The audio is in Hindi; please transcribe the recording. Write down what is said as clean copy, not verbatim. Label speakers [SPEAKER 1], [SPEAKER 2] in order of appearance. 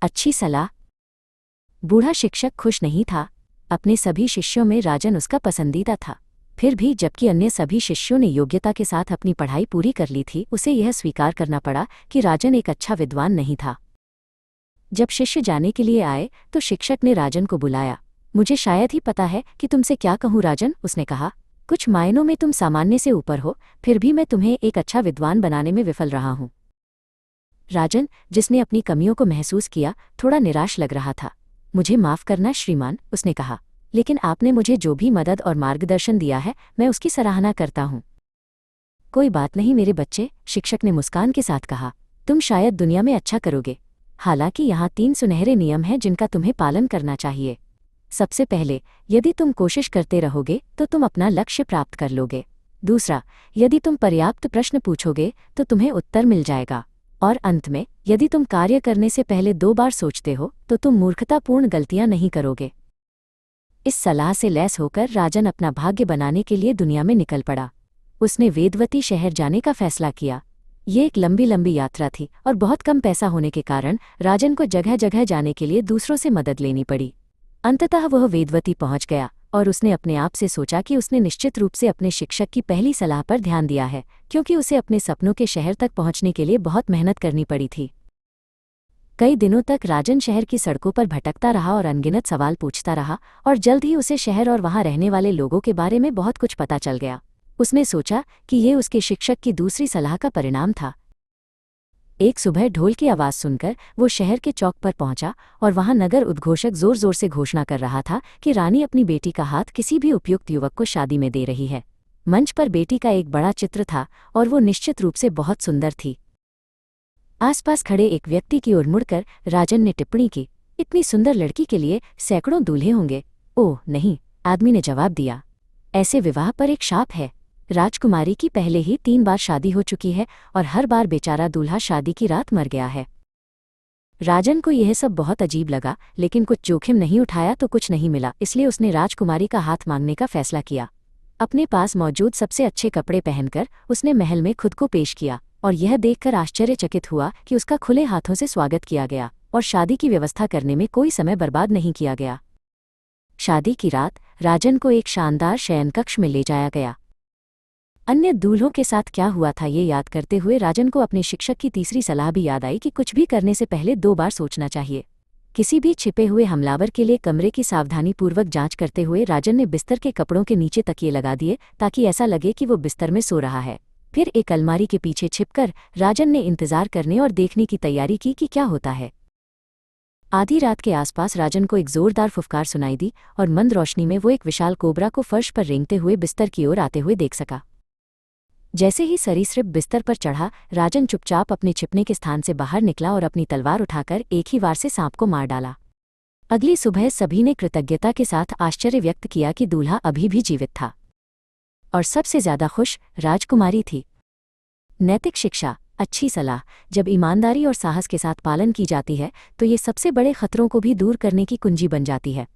[SPEAKER 1] अच्छी सलाह। बूढ़ा शिक्षक खुश नहीं था। अपने सभी शिष्यों में राजन उसका पसंदीदा था। फिर भी जबकि अन्य सभी शिष्यों ने योग्यता के साथ अपनी पढ़ाई पूरी कर ली थी, उसे यह स्वीकार करना पड़ा कि राजन एक अच्छा विद्वान नहीं था। जब शिष्य जाने के लिए आए तो शिक्षक ने राजन को बुलाया। मुझे शायद ही पता है कि तुमसे क्या कहूँ राजन, उसने कहा। कुछ मायनों में तुम सामान्य से ऊपर हो, फिर भी मैं तुम्हें एक अच्छा विद्वान बनाने में विफल रहा हूँ। राजन, जिसने अपनी कमियों को महसूस किया, थोड़ा निराश लग रहा था। मुझे माफ़ करना श्रीमान, उसने कहा, लेकिन आपने मुझे जो भी मदद और मार्गदर्शन दिया है मैं उसकी सराहना करता हूँ। कोई बात नहीं मेरे बच्चे, शिक्षक ने मुस्कान के साथ कहा। तुम शायद दुनिया में अच्छा करोगे। हालांकि यहाँ 3 सुनहरे नियम हैं जिनका तुम्हें पालन करना चाहिए। सबसे पहले, यदि तुम कोशिश करते रहोगे तो तुम अपना लक्ष्य प्राप्त कर लोगे। दूसरा, यदि तुम पर्याप्त प्रश्न पूछोगे तो तुम्हें उत्तर मिल जाएगा। और अंत में, यदि तुम कार्य करने से पहले 2 बार सोचते हो तो तुम मूर्खतापूर्ण गलतियां नहीं करोगे। इस सलाह से लैस होकर राजन अपना भाग्य बनाने के लिए दुनिया में निकल पड़ा। उसने वेदवती शहर जाने का फैसला किया। ये एक लंबी लंबी यात्रा थी और बहुत कम पैसा होने के कारण राजन को जगह जगह जाने के लिए दूसरों से मदद लेनी पड़ी। अंततः वह वेदवती पहुंच गया और उसने अपने आप से सोचा कि उसने निश्चित रूप से अपने शिक्षक की पहली सलाह पर ध्यान दिया है, क्योंकि उसे अपने सपनों के शहर तक पहुंचने के लिए बहुत मेहनत करनी पड़ी थी। कई दिनों तक राजन शहर की सड़कों पर भटकता रहा और अनगिनत सवाल पूछता रहा, और जल्द ही उसे शहर और वहां रहने वाले लोगों के बारे में बहुत कुछ पता चल गया। उसने सोचा कि ये उसके शिक्षक की दूसरी सलाह का परिणाम था। एक सुबह ढोल की आवाज़ सुनकर वो शहर के चौक पर पहुंचा और वहां नगर उद्घोषक जोर जोर से घोषणा कर रहा था कि रानी अपनी बेटी का हाथ किसी भी उपयुक्त युवक को शादी में दे रही है। मंच पर बेटी का एक बड़ा चित्र था और वो निश्चित रूप से बहुत सुंदर थी। आसपास खड़े एक व्यक्ति की ओर मुड़कर राजन ने टिप्पणी की, इतनी सुंदर लड़की के लिए सैकड़ों दूल्हे होंगे। ओह नहीं, आदमी ने जवाब दिया, ऐसे विवाह पर एक शाप है। राजकुमारी की पहले ही 3 बार शादी हो चुकी है और हर बार बेचारा दूल्हा शादी की रात मर गया है। राजन को यह सब बहुत अजीब लगा, लेकिन कुछ जोखिम नहीं उठाया तो कुछ नहीं मिला, इसलिए उसने राजकुमारी का हाथ मांगने का फैसला किया। अपने पास मौजूद सबसे अच्छे कपड़े पहनकर उसने महल में खुद को पेश किया और यह देखकर आश्चर्यचकित हुआ कि उसका खुले हाथों से स्वागत किया गया और शादी की व्यवस्था करने में कोई समय बर्बाद नहीं किया गया। शादी की रात राजन को एक शानदार शयनकक्ष में ले जाया गया। अन्य दूल्हों के साथ क्या हुआ था ये याद करते हुए राजन को अपने शिक्षक की तीसरी सलाह भी याद आई कि कुछ भी करने से पहले 2 बार सोचना चाहिए। किसी भी छिपे हुए हमलावर के लिए कमरे की सावधानीपूर्वक जांच करते हुए राजन ने बिस्तर के कपड़ों के नीचे तकिए लगा दिए ताकि ऐसा लगे कि वो बिस्तर में सो रहा है। फिर एक अलमारी के पीछे छिपकर राजन ने इंतजार करने और देखने की तैयारी की कि क्या होता है। आधी रात के आसपास राजन को एक जोरदार फुफकार सुनाई दी और मंद रोशनी में वो एक विशाल कोबरा को फर्श पर रेंगते हुए बिस्तर की ओर आते हुए देख सका। जैसे ही सरीसृप बिस्तर पर चढ़ा, राजन चुपचाप अपने छिपने के स्थान से बाहर निकला और अपनी तलवार उठाकर एक ही वार से सांप को मार डाला। अगली सुबह सभी ने कृतज्ञता के साथ आश्चर्य व्यक्त किया कि दूल्हा अभी भी जीवित था। और सबसे ज्यादा खुश राजकुमारी थी। नैतिक शिक्षा, अच्छी सलाह जब ईमानदारी और साहस के साथ पालन की जाती है तो ये सबसे बड़े खतरों को भी दूर करने की कुंजी बन जाती है।